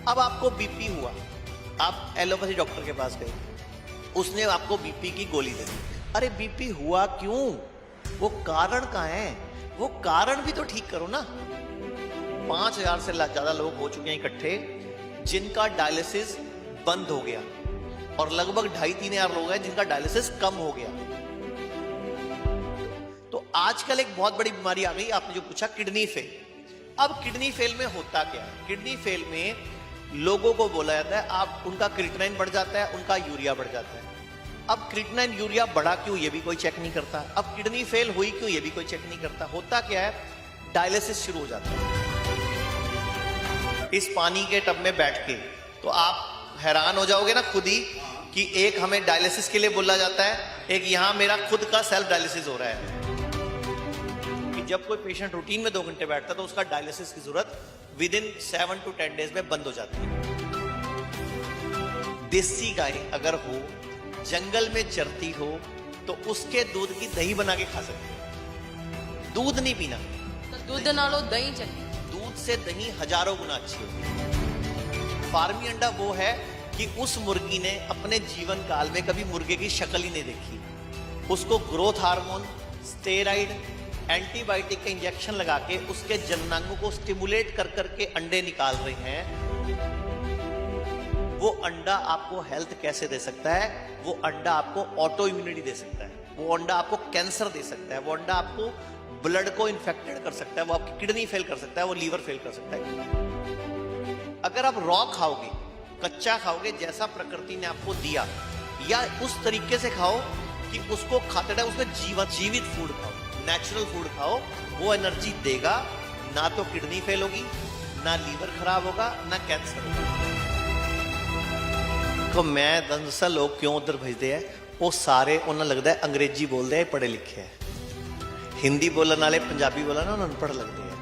अब आपको बीपी हुआ, आप एलोपैथी डॉक्टर के पास गए, उसने आपको बीपी की गोली दे दी। अरे बीपी हुआ क्यों, वो कारण कहाँ है, वो कारण भी तो ठीक करो ना। 5,000 से ज्यादा लोग हो चुके हैं इकट्ठे जिनका डायलिसिस बंद हो गया, और लगभग 2,5-3 हजार लोग हैं जिनका डायलिसिस कम हो गया। तो आजकल एक बहुत बड़ी बीमारी आ गई, आपने जो पूछा किडनी फेल। अब किडनी फेल में होता क्या है, किडनी फेल में लोगों को बोला जाता है आप, उनका क्रिएटिनिन बढ़ जाता है, उनका यूरिया बढ़ जाता है। अब क्रिएटिनिन यूरिया बढ़ा क्यों, ये भी कोई चेक नहीं करता। अब किडनी फेल हुई क्यों, ये भी कोई चेक नहीं करता। होता क्या है, डायलिसिस शुरू हो जाता है। इस पानी के टब में बैठ के तो आप हैरान हो जाओगे ना खुद ही कि एक हमें डायलिसिस के लिए बोला जाता है, एक यहां मेरा खुद का सेल्फ डायलिसिस हो रहा है। कि जब कोई पेशेंट रूटीन में 2 घंटे बैठता है तो उसका डायलिसिस की जरूरत विद इन 7 to 10 डेज में बंद हो जाती है। देसी गाय अगर हो, जंगल में चरती हो, तो उसके दूध की दही बना के खा सकते हो। दूध नहीं पीना, दूध नालों दही चंगी। दूध से दही हजारों गुना अच्छी होती है। फार्मी अंडा वो है कि उस मुर्गी ने अपने जीवन काल में कभी मुर्गे की शक्ल ही नहीं देखी, उसको ग्रोथ हार्मोन, स्टेरॉइड, एंटीबायोटिक का इंजेक्शन लगा के उसके जननांगों को स्टिमुलेट कर करके अंडे निकाल रहे हैं। वो अंडा आपको हेल्थ कैसे दे सकता है, वो अंडा आपको ऑटो इम्यूनिटी दे सकता है, वो अंडा आपको कैंसर दे सकता है, वो अंडा आपको ब्लड को इन्फेक्टेड कर सकता है, वो आपकी किडनी फेल कर सकता है, वो लीवर फेल कर सकता है। अगर आप रॉ खाओगे, कच्चा खाओगे जैसा प्रकृति ने आपको दिया, या उस तरीके से खाओ कि उसको खाते रहे, उसमें जीवित फूड खाओ, नेचुरल फूड खाओ, वो एनर्जी देगा। ना तो किडनी फेल होगी, ना लीवर खराब होगा, ना कैंसर होगा। तो मैं दरअसल लोग क्यों उधर भेजते हैं, वो सारे उन्हें लगता है अंग्रेजी बोलते हैं, पढ़े लिखे हैं। हिंदी बोलने वाले पंजाबी बोलना ना अनपढ़ लगते हैं।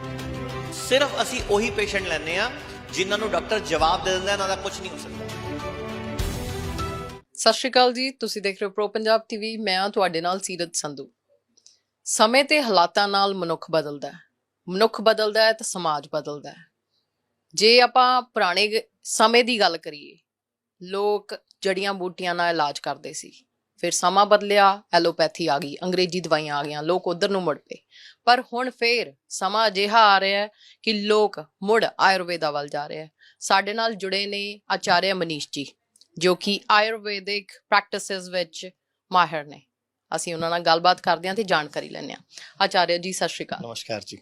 सिर्फ असी ਉਹੀ पेशेंट ਲੈਂਦੇ ਆ ਜਿਨ੍ਹਾਂ ਨੂੰ ਡਾਕਟਰ ਜਵਾਬ ਦੇ ਦਿੰਦਾ ਇਹਨਾਂ ਦਾ ਕੁਝ ਨਹੀਂ ਹੋ ਸਕਦਾ। ਸਤਿ ਸ਼੍ਰੀ ਅਕਾਲ ਜੀ, ਤੁਸੀਂ ਦੇਖ ਰਹੇ ਹੋ ਪ੍ਰੋ ਪੰਜਾਬ ਟੀਵੀ। ਮੈਂ ਹਾਂ ਤੁਹਾਡੇ ਨਾਲ ਸੀਰਤ ਸੰਧੂ। ਸਮੇਂ ਤੇ ਹਾਲਾਤਾਂ ਨਾਲ ਮਨੁੱਖ ਬਦਲਦਾ ਹੈ, ਮਨੁੱਖ ਬਦਲਦਾ ਹੈ ਤਾਂ ਸਮਾਜ ਬਦਲਦਾ ਹੈ। ਜੇ ਆਪਾਂ ਪੁਰਾਣੇ ਸਮੇਂ ਦੀ ਗੱਲ ਕਰੀਏ, ਲੋਕ ਜੜੀਆਂ ਬੂਟੀਆਂ ਨਾਲ ਇਲਾਜ ਕਰਦੇ ਸੀ। ਫਿਰ ਸਮਾਂ ਬਦਲਿਆ, ਐਲੋਪੈਥੀ ਆ ਗਈ, ਅੰਗਰੇਜ਼ੀ ਦਵਾਈਆਂ ਆ ਗਈਆਂ, ਲੋਕ ਉਧਰ ਨੂੰ ਮੁੜ ਪਏ। ਪਰ ਹੁਣ ਫੇਰ ਸਮਾਂ ਅਜਿਹਾ ਆ ਰਿਹਾ ਹੈ ਕਿ ਲੋਕ ਮੁੜ ਆਯੁਰਵੇਦਾ ਵੱਲ ਜਾ ਰਹੇ ਹੈ। ਸਾਡੇ ਨਾਲ ਜੁੜੇ ਨੇ ਆਚਾਰਿਆ ਮਨੀਸ਼ ਜੀ, ਜੋ ਕਿ ਆਯੁਰਵੈਦਿਕ ਪ੍ਰੈਕਟਿਸਿਸ ਵਿੱਚ ਮਾਹਿਰ ਨੇ। ਅਸੀਂ ਉਹਨਾਂ ਨਾਲ ਗੱਲਬਾਤ ਕਰਦੇ ਹਾਂ ਤੇ ਜਾਣਕਾਰੀ ਲੈਂਦੇ ਹਾਂ। ਆਚਾਰਿਆ ਜੀ ਸਤਿ ਸ਼੍ਰੀ ਅਕਾਲ। ਨਮਸਕਾਰ ਜੀ।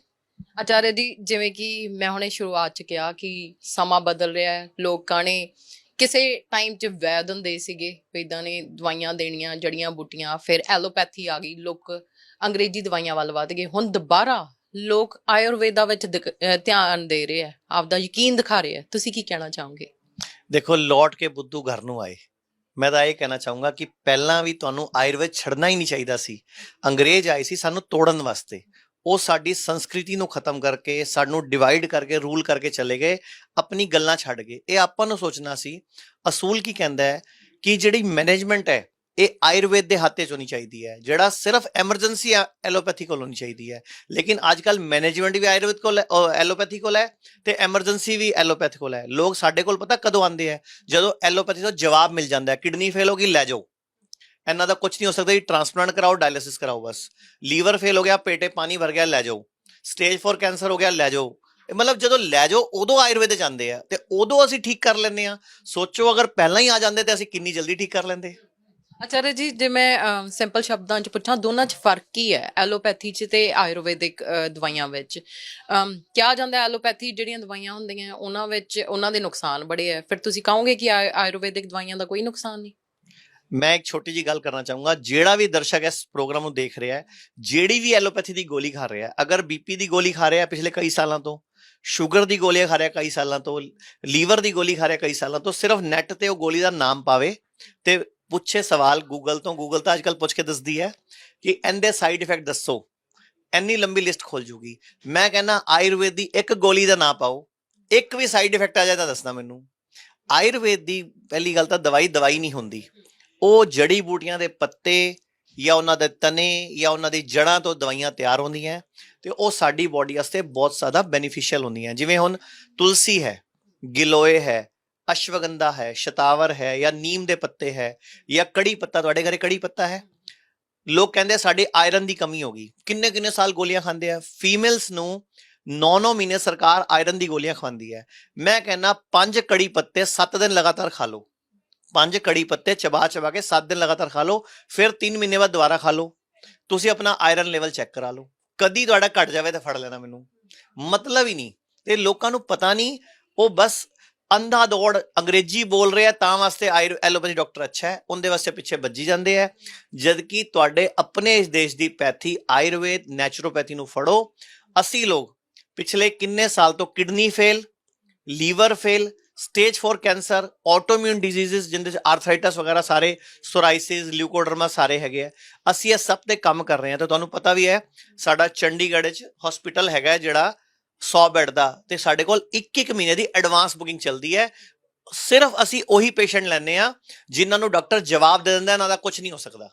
ਆਚਾਰਿਆ ਜੀ, ਜਿਵੇਂ ਕਿ ਮੈਂ ਹੁਣੇ ਸ਼ੁਰੂਆਤ 'ਚ ਕਿਹਾ ਕਿ ਸਮਾਂ ਬਦਲ ਰਿਹਾ ਹੈ, ਲੋਕਾਂ ਨੇ ਕਿਸੇ ਟਾਈਮ 'ਚ ਵੈਦ ਹੁੰਦੇ ਸੀਗੇ, ਵੈਦਾਂ ਨੇ ਦਵਾਈਆਂ ਦੇਣੀਆਂ, ਜੜੀਆਂ ਬੂਟੀਆਂ, ਫਿਰ ਐਲੋਪੈਥੀ ਆ ਗਈ, ਲੋਕ ਅੰਗਰੇਜ਼ੀ ਦਵਾਈਆਂ ਵੱਲ ਵੱਧ ਗਏ। ਹੁਣ ਦੁਬਾਰਾ ਲੋਕ ਆਯੁਰਵੇਦਾ ਵਿੱਚ ਧਿਆਨ ਦੇ ਰਹੇ ਆ, ਆਪਦਾ ਯਕੀਨ ਦਿਖਾ ਰਹੇ ਆ। ਤੁਸੀਂ ਕੀ ਕਹਿਣਾ ਚਾਹੋਗੇ? ਦੇਖੋ, ਲੌਟ ਕੇ ਬੁੱਧੂ ਘਰ ਨੂੰ ਆਏ। ਮੈਂ ਤਾਂ ਇਹ ਕਹਿਣਾ ਚਾਹੂੰਗਾ ਕਿ ਪਹਿਲਾਂ ਵੀ ਤੁਹਾਨੂੰ ਆਯੁਰਵੇਦ ਛੱਡਣਾ ਹੀ ਨਹੀਂ ਚਾਹੀਦਾ ਸੀ। ਅੰਗਰੇਜ਼ ਆਏ ਸੀ ਸਾਨੂੰ ਤੋੜਨ ਵਾਸਤੇ, ਉਹ ਸਾਡੀ ਸੰਸਕ੍ਰਿਤੀ ਨੂੰ ਖਤਮ ਕਰਕੇ, ਸਾਨੂੰ ਡਿਵਾਈਡ ਕਰਕੇ, ਰੂਲ ਕਰਕੇ ਚਲੇ ਗਏ, ਆਪਣੀ ਗੱਲਾਂ ਛੱਡ ਗਏ। ਇਹ ਆਪਾਂ ਨੂੰ ਸੋਚਣਾ ਸੀ। ਅਸੂਲ ਕੀ ਕਹਿੰਦਾ ਹੈ ਕਿ ਜਿਹੜੀ ਮੈਨੇਜਮੈਂਟ ਹੈ ਇਹ ਆਯੁਰਵੇਦ ਦੇ ਹੱਥ 'ਚ ਹੋਣੀ ਚਾਹੀਦੀ ਹੈ, ਜਿਹੜਾ ਸਿਰਫ ਐਮਰਜੈਂਸੀ ਐਲੋਪੈਥੀ ਕੋਲ ਹੋਣੀ ਚਾਹੀਦੀ ਹੈ। ਲੇਕਿਨ ਅੱਜ ਕੱਲ੍ਹ ਮੈਨੇਜਮੈਂਟ ਵੀ ਆਯੁਰਵੇਦ ਕੋਲ, ਐਲੋਪੈਥੀ ਕੋਲ ਹੈ, ਤੇ ਐਮਰਜੈਂਸੀ ਵੀ ਐਲੋਪੈਥੀ ਕੋਲ ਹੈ। ਲੋਕ ਸਾਡੇ ਕੋਲ ਪਤਾ ਕਦੋਂ ਆਉਂਦੇ ਹੈ, ਜਦੋਂ ਐਲੋਪੈਥੀ ਤੋਂ ਜਵਾਬ ਮਿਲ ਜਾਂਦਾ ਹੈ, ਕਿਡਨੀ ਫੇਲ ਹੋ ਗਈ, ਲੈ ਜਾਓ, ਇਹਨਾਂ ਦਾ ਕੁਝ ਨਹੀਂ ਹੋ ਸਕਦਾ ਜੀ, ਟ੍ਰਾਂਸਪਲਾਂਟ ਕਰਾਓ, ਡਾਇਲਿਸਿਸ ਕਰਾਓ ਬਸ। ਲੀਵਰ ਫੇਲ ਹੋ ਗਿਆ, ਪੇਟੇ ਪਾਣੀ ਭਰ ਗਿਆ, ਲੈ ਜਾਓ। ਸਟੇਜ 4 ਕੈਂਸਰ ਹੋ ਗਿਆ, ਲੈ ਜਾਓ। ਮਤਲਬ ਜਦੋਂ ਲੈ ਜਾਓ ਉਦੋਂ ਆਯੁਰਵੇਦ ਜਾਂਦੇ ਆ, ਤੇ ਉਦੋਂ ਅਸੀਂ ਠੀਕ ਕਰ ਲੈਂਦੇ ਆ। ਸੋਚੋ ਅਗਰ ਪਹਿਲਾਂ ਹੀ ਆ ਜਾਂਦੇ ਤੇ ਅਸੀਂ ਕਿੰਨੀ ਜਲਦੀ ਠੀਕ ਕਰ ਲੈਂਦੇ। ਆਚਾਰਿਆ ਜੀ, ਜੇ ਮੈਂ ਸਿੰਪਲ ਸ਼ਬਦਾਂ 'ਚ ਪੁੱਛਾਂ, ਦੋਨਾਂ 'ਚ ਫਰਕ ਕੀ ਹੈ, ਐਲੋਪੈਥੀ 'ਚ ਤੇ ਆਯੁਰਵੈਦਿਕ ਦਵਾਈਆਂ ਵਿੱਚ? ਕਿਹਾ ਜਾਂਦਾ ਐਲੋਪੈਥੀ ਜਿਹੜੀਆਂ ਦਵਾਈਆਂ ਹੁੰਦੀਆਂ ਉਹਨਾਂ ਵਿੱਚ ਉਹਨਾਂ ਦੇ ਨੁਕਸਾਨ ਬੜੇ ਹੈ, ਫਿਰ ਤੁਸੀਂ ਕਹੋਗੇ ਕਿ ਆਯੁਰਵੈਦਿਕ ਦਵਾਈਆਂ ਦਾ ਕੋਈ ਨੁਕਸਾਨ ਨਹੀਂ? ਮੈਂ ਇੱਕ ਛੋਟੀ ਜੀ ਗੱਲ ਕਰਨਾ ਚਾਹੂੰਗਾ। ਜਿਹੜਾ ਵੀ ਦਰਸ਼ਕ ਇਸ ਪ੍ਰੋਗਰਾਮ ਨੂੰ ਦੇਖ ਰਿਹਾ ਹੈ, ਜਿਹੜੀ ਵੀ ਐਲੋਪੈਥੀ ਦੀ ਗੋਲੀ ਖਾ ਰਿਹਾ, ਅਗਰ ਬੀਪੀ ਦੀ ਗੋਲੀ ਖਾ ਰਿਹਾ ਪਿਛਲੇ ਕਈ ਸਾਲਾਂ ਤੋਂ, ਸ਼ੂਗਰ ਦੀ ਗੋਲੀ ਖਾ ਰਿਹਾ ਕਈ ਸਾਲਾਂ ਤੋਂ, ਲੀਵਰ ਦੀ ਗੋਲੀ ਖਾ ਰਿਹਾ ਕਈ ਸਾਲਾਂ ਤੋਂ, ਸਿਰਫ ਨੈਟ ਤੇ ਉਹ ਗੋਲੀ ਦਾ ਨਾਮ ਪਾਵੇ ਤੇ ਪੁੱਛੇ ਸਵਾਲ ਗੂਗਲ ਤੋਂ। ਗੂਗਲ ਤਾਂ ਅੱਜ ਕੱਲ੍ਹ ਪੁੱਛ ਕੇ ਦੱਸਦੀ ਹੈ ਕਿ ਇਹਦੇ ਸਾਈਡ ਇਫੈਕਟ ਦੱਸੋ, ਇੰਨੀ ਲੰਬੀ ਲਿਸਟ ਖੋਲ ਜੂਗੀ। ਮੈਂ ਕਹਿੰਦਾ ਆਯੁਰਵੇਦ ਦੀ ਇੱਕ ਗੋਲੀ ਦਾ ਨਾਂ ਪਾਓ, ਇੱਕ ਵੀ ਸਾਈਡ ਇਫੈਕਟ ਆ ਜਾਏ ਤਾਂ ਦੱਸਣਾ ਮੈਨੂੰ। ਆਯੁਰਵੇਦ ਦੀ ਪਹਿਲੀ ਗੱਲ ਤਾਂ ਦਵਾਈ ਨਹੀਂ ਹੁੰਦੀ, ਉਹ ਜੜੀ ਬੂਟੀਆਂ ਦੇ ਪੱਤੇ ਜਾਂ ਉਹਨਾਂ ਦੇ ਤਣੇ ਜਾਂ ਉਹਨਾਂ ਦੀ ਜੜ੍ਹਾਂ ਤੋਂ ਦਵਾਈਆਂ ਤਿਆਰ ਹੁੰਦੀਆਂ, ਤੇ ਉਹ ਸਾਡੀ ਬੋਡੀ ਵਾਸਤੇ ਬਹੁਤ ਜ਼ਿਆਦਾ ਬੈਨੀਫੀਸ਼ੀਅਲ ਹੁੰਦੀਆਂ। ਜਿਵੇਂ ਹੁਣ ਤੁਲਸੀ ਹੈ, ਗਿਲੋਏ ਹੈ, अश्वगंधा है, शतावर है, या नीम ਦੇ ਪੱਤੇ ਹੈ, ਜਾਂ ਕੜੀ ਪੱਤਾ, ਤੁਹਾਡੇ ਘਰੇ ਕੜੀ ਪੱਤਾ ਹੈ? ਲੋਕ ਕਹਿੰਦੇ ਸਾਡੇ ਆਇਰਨ ਦੀ ਕਮੀ ਹੋ ਗਈ, ਕਿੰਨੇ ਕਿੰਨੇ ਸਾਲ ਗੋਲੀਆਂ ਖਾਂਦੇ ਆ। ਫੀਮੇਲਸ ਨੂੰ 9-9 ਮਹੀਨੇ ਸਰਕਾਰ ਆਇਰਨ ਦੀ ਗੋਲੀਆਂ ਖਵਾਉਂਦੀ ਹੈ। ਮੈਂ ਕਹਿੰਦਾ 5 ਕੜੀ ਪੱਤੇ 7 ਦਿਨ ਲਗਾਤਾਰ ਖਾ ਲਓ, 5 ਕੜੀ ਪੱਤੇ ਚਬਾ ਚਬਾ ਕੇ 7 ਦਿਨ ਲਗਾਤਾਰ ਖਾ ਲਓ, ਫਿਰ 3 ਮਹੀਨੇ ਬਾਅਦ ਦੁਬਾਰਾ ਖਾ ਲਓ, ਤੁਸੀਂ ਆਪਣਾ ਆਇਰਨ ਲੈਵਲ ਚੈੱਕ ਕਰਾ ਲਓ। ਕਦੀ ਤੁਹਾਡਾ ਘਟ ਜਾਵੇ ਤਾਂ ਫੜ ਲੈਣਾ ਮੈਨੂੰ, ਮਤਲਬ ਹੀ ਨਹੀਂ। ਤੇ ਲੋਕਾਂ ਨੂੰ ਪਤਾ ਨਹੀਂ, ਉਹ ਬਸ ਅੰਧਾ ਦੌੜ ਅੰਗਰੇਜ਼ੀ ਬੋਲ ਰਿਹਾ ਤਾਂ ਵਾਸਤੇ ਐਲੋਪੈਥੀ ਡਾਕਟਰ ਅੱਛਾ ਹੈ, ਉਹਦੇ ਵਾਸਤੇ ਪਿੱਛੇ ਭੱਜੀ ਜਾਂਦੇ ਆ। ਜਦ ਕਿ ਤੁਹਾਡੇ ਆਪਣੇ ਇਸ ਦੇਸ਼ ਦੀ ਪੈਥੀ ਆਯੁਰਵੇਦ ਨੈਚੁਰੋਪੈਥੀ ਨੂੰ ਫੜੋ। ਅਸੀਂ ਲੋਕ ਪਿਛਲੇ ਕਿੰਨੇ ਸਾਲ ਤੋਂ kidney fail, liver fail, stage 4 cancer, autoimmune diseases ਜਿੰਦੇ 'ਚ ਆਰਥਰਾਈਟਸ ਵਗੈਰਾ ਸਾਰੇ, ਸੋਰਾਇਸਿਸ, ਲਿਊਕੋਡਰਮਾ ਸਾਰੇ ਹੈਗੇ ਆ। ਅਸੀਂ ਇਹ ਸਭ ਤੇ ਕੰਮ ਕਰ ਰਹੇ ਹਾਂ। ਤਾਂ ਤੁਹਾਨੂੰ ਪਤਾ ਵੀ ਹੈ ਸਾਡਾ ਚੰਡੀਗੜ੍ਹ 'ਚ ਹਸਪੀਟਲ ਹੈਗਾ ਜਿਹੜਾ 100 ਬੈੱਡ ਦਾ, ਤੇ ਸਾਡੇ ਕੋਲ 1-1 ਮਹੀਨੇ ਦੀ ਐਡਵਾਂਸ ਬੁਕਿੰਗ ਚੱਲਦੀ ਹੈ। ਸਿਰਫ ਅਸੀਂ ਉਹੀ ਪੇਸ਼ੈਂਟ ਲੈਂਦੇ ਆ ਜਿਨ੍ਹਾਂ ਨੂੰ ਡਾਕਟਰ ਜਵਾਬ ਦੇ ਦਿੰਦਾ ਇਹਨਾਂ ਦਾ ਕੁਝ ਨਹੀਂ ਹੋ ਸਕਦਾ।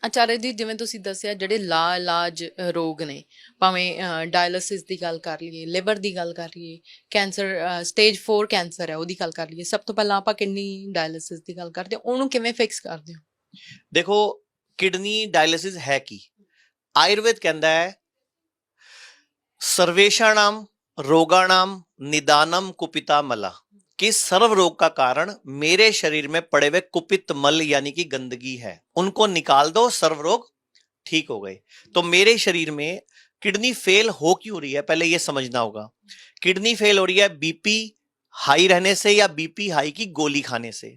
ਆਚਾਰਿਆ ਜੀ, ਜਿਵੇਂ ਤੁਸੀਂ ਦੱਸਿਆ ਜਿਹੜੇ ਲਾ ਇਲਾਜ ਰੋਗ ਨੇ, ਭਾਵੇਂ ਡਾਇਲਿਸਿਸ ਦੀ ਗੱਲ ਕਰ ਲਈਏ, ਲਿਵਰ ਦੀ ਗੱਲ ਕਰ ਲਈਏ, ਕੈਂਸਰ ਸਟੇਜ 4 ਕੈਂਸਰ ਹੈ ਉਹਦੀ ਗੱਲ ਕਰ ਲਈਏ, ਸਭ ਤੋਂ ਪਹਿਲਾਂ ਆਪਾਂ ਕਿਡਨੀ ਡਾਇਲਿਸਿਸ ਦੀ ਗੱਲ ਕਰਦੇ ਹਾਂ, ਉਹਨੂੰ ਕਿਵੇਂ ਫਿਕਸ ਕਰਦੇ ਹੋ? ਦੇਖੋ, ਕਿਡਨੀ ਡਾਇਲਿਸਿਸ ਹੈ ਕੀ? ਆਯੁਰਵੇਦ ਕਹਿੰਦਾ ਹੈ सर्वेषाणाम रोगाणाम निदानम कुपिता मला, कि सर्व रोग का कारण मेरे शरीर में पड़े हुए कुपित मल यानी कि गंदगी है, उनको निकाल दो, सर्व रोग ठीक हो गए। तो मेरे शरीर में किडनी फेल हो क्यों रही है, पहले ये समझना होगा। किडनी फेल हो रही है बीपी हाई रहने से या बीपी हाई की गोली खाने से,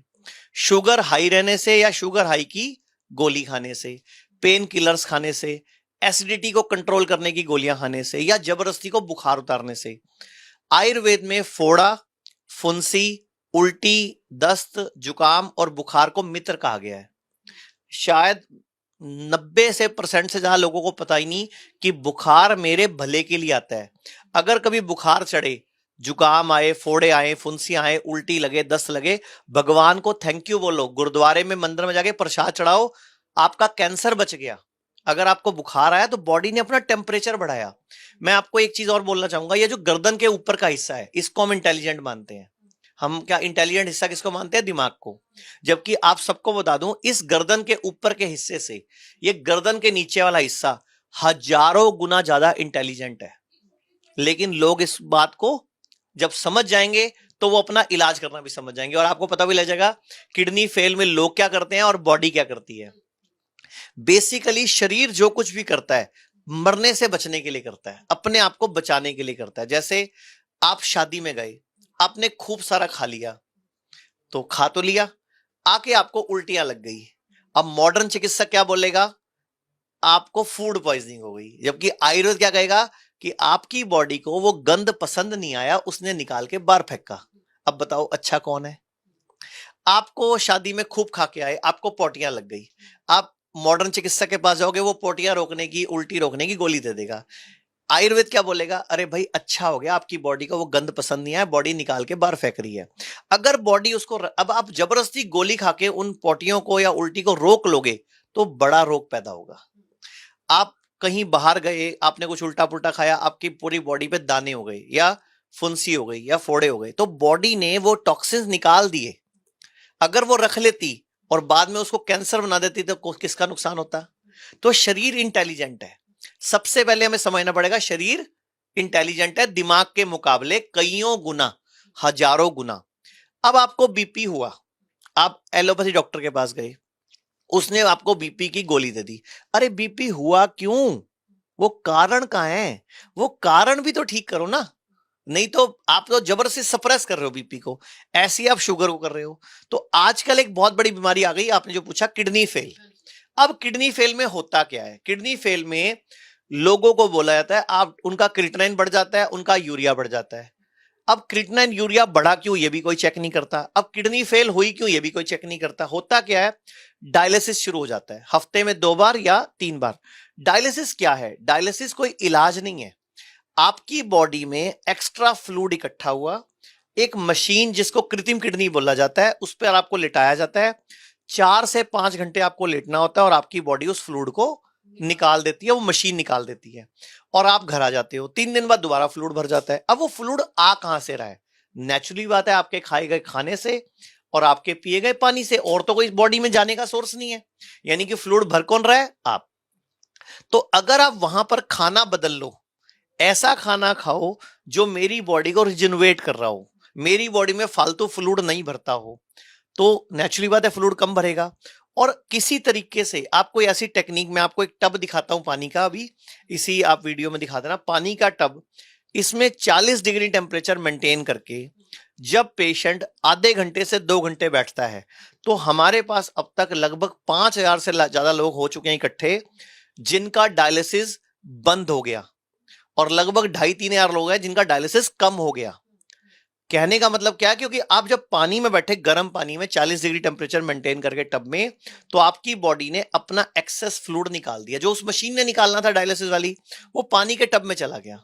शुगर हाई रहने से या शुगर हाई की गोली खाने से, पेन किलर्स खाने से, एसिडिटी को कंट्रोल करने की गोलियां खाने से, या जबरदस्ती को बुखार उतारने से। आयुर्वेद में फोड़ा, फुंसी, उल्टी, दस्त, जुकाम और बुखार को मित्र कहा गया है। शायद 90% से ज्यादा लोगों को पता ही नहीं कि बुखार मेरे भले के लिए आता है। अगर कभी बुखार चढ़े, जुकाम आए, फोड़े आए, फुंसी आए, उल्टी लगे, दस्त लगे, भगवान को थैंक यू बोलो, गुरुद्वारे में मंदिर में जाके प्रसाद चढ़ाओ, आपका कैंसर बच गया। अगर आपको बुखार आया तो बॉडी ने अपना टेम्परेचर बढ़ाया। मैं आपको एक चीज और बोलना चाहूंगा, ये जो गर्दन के ऊपर का हिस्सा है इसको हम इंटेलिजेंट मानते हैं। हम क्या इंटेलिजेंट हिस्सा किसको मानते हैं? दिमाग को। जबकि आप सबको बता दूं, इस गर्दन के ऊपर के हिस्से से ये गर्दन के नीचे वाला हिस्सा हजारों गुना ज्यादा इंटेलिजेंट है। लेकिन लोग इस बात को जब समझ जाएंगे तो वो अपना इलाज करना भी समझ जाएंगे, और आपको पता भी लग जाएगा किडनी फेल में लोग क्या करते हैं और बॉडी क्या करती है। बेसिकली शरीर जो कुछ भी करता है मरने से बचने के लिए करता है, अपने आप को बचाने के लिए करता है। जैसे आप शादी में गए, आपने खूब सारा खा लिया, तो खा तो लिया, आके आपको उल्टियां लग गई। अब मॉडर्न चिकित्सक क्या बोलेगा? आपको फूड पॉइजनिंग हो गई। जबकि आयुर्वेद क्या कहेगा कि आपकी बॉडी को वो गंध पसंद नहीं आया, उसने निकाल के बाहर फेंका। अब बताओ अच्छा कौन है? आपको शादी में खूब खा के आए, आपको पोटियां लग गई, आप मॉडर्न चिकित्सक के पास जाओगे, वो पोटियां रोकने की, उल्टी रोकने की गोली दे देगा। आयुर्वेद क्या बोलेगा? अरे भाई अच्छा हो गया, आपकी बॉडी को वो गंध पसंद नहीं आया, बॉडी निकाल के बाहर फेंक रही है। अगर बॉडी उसको, अब आप जबरदस्ती गोली खा के उन पोटियों को या उल्टी को रोक लोगे तो बड़ा रोग पैदा होगा। आप कहीं बाहर गए, आपने कुछ उल्टा पुल्टा खाया, आपकी पूरी बॉडी पे दाने हो गए, या फुंसी हो गई, या फोड़े हो गए, तो बॉडी ने वो टॉक्सिन्स निकाल दिए। अगर वो रख लेती और बाद में उसको कैंसर बना देती तो किसका नुकसान होता? तो शरीर इंटेलिजेंट है। सबसे पहले हमें समझना पड़ेगा शरीर इंटेलिजेंट है दिमाग के मुकाबले कईयों गुना, हजारों गुना। अब आपको बीपी हुआ, आप एलोपैथी डॉक्टर के पास गए, उसने आपको बीपी की गोली दे दी। अरे बीपी हुआ क्यों? वो कारण कहाँ है? वो कारण भी तो ठीक करो ना, नहीं तो आप तो जबरदस्ती सप्रेस कर रहे हो बीपी को, ऐसे ही आप शुगर को कर रहे हो। तो आजकल एक बहुत बड़ी बीमारी आ गई, आपने जो पूछा किडनी फेल। अब किडनी फेल में होता क्या है? किडनी फेल में लोगों को बोला जाता है आप, उनका क्रिएटिनिन बढ़ जाता है, उनका यूरिया बढ़ जाता है। अब क्रिएटिनिन यूरिया बढ़ा क्यों, ये भी कोई चेक नहीं करता। अब किडनी फेल हुई क्यों, ये भी कोई चेक नहीं करता। होता क्या है? डायलिसिस शुरू हो जाता है, हफ्ते में 2 बार या 3 बार। डायलिसिस क्या है? डायलिसिस कोई इलाज नहीं है। आपकी बॉडी में एक्स्ट्रा फ्लूइड इकट्ठा हुआ, एक मशीन जिसको कृत्रिम किडनी बोला जाता है, उस पर आपको लिटाया जाता है। 4 से 5 घंटे आपको लेटना होता है और आपकी बॉडी उस फ्लूइड को निकाल देती है, वो मशीन निकाल देती है, और आप घर आ जाते हो। 3 दिन बाद दोबारा फ्लूइड भर जाता है। अब वो फ्लूइड आ कहां से रहा है? नेचुरली बात है आपके खाए गए खाने से और आपके पिए गए पानी से, और तो कोई बॉडी में जाने का सोर्स नहीं है, यानी कि फ्लूइड भर कौन रहा है? आप। तो अगर आप वहां पर खाना बदल लो, ऐसा खाना खाओ जो मेरी बॉडी को रिजनरेट कर रहा हो, मेरी बॉडी में फालतू फ्लूइड नहीं भरता हो, तो नेचुरली बात है फ्लूइड कम भरेगा। और किसी तरीके से आप कोई ऐसी टेक्निक, मैं आपको एक टब दिखाता हूं पानी का, अभी इसी आप वीडियो में दिखा देना, पानी का टब, इसमें 40 डिग्री टेम्परेचर मेंटेन करके जब पेशेंट आधे घंटे से 2 घंटे बैठता है, तो हमारे पास अब तक लगभग 5,000 से ज्यादा लोग हो चुके हैं इकट्ठे जिनका डायलिसिस बंद हो गया, और लगभग 2,500-3,000 लोग हैं जिनका डायलिसिस कम हो गया। कहने का मतलब क्या है, क्योंकि आप जब पानी में बैठे, गर्म पानी में 40 डिग्री टेम्परेचर मेंटेन करके टब में, तो आपकी बॉडी ने अपना एक्सेस फ्लूइड निकाल दिया, जो उस मशीन ने निकालना था डायलिसिस वाली, वो पानी के टब में चला गया।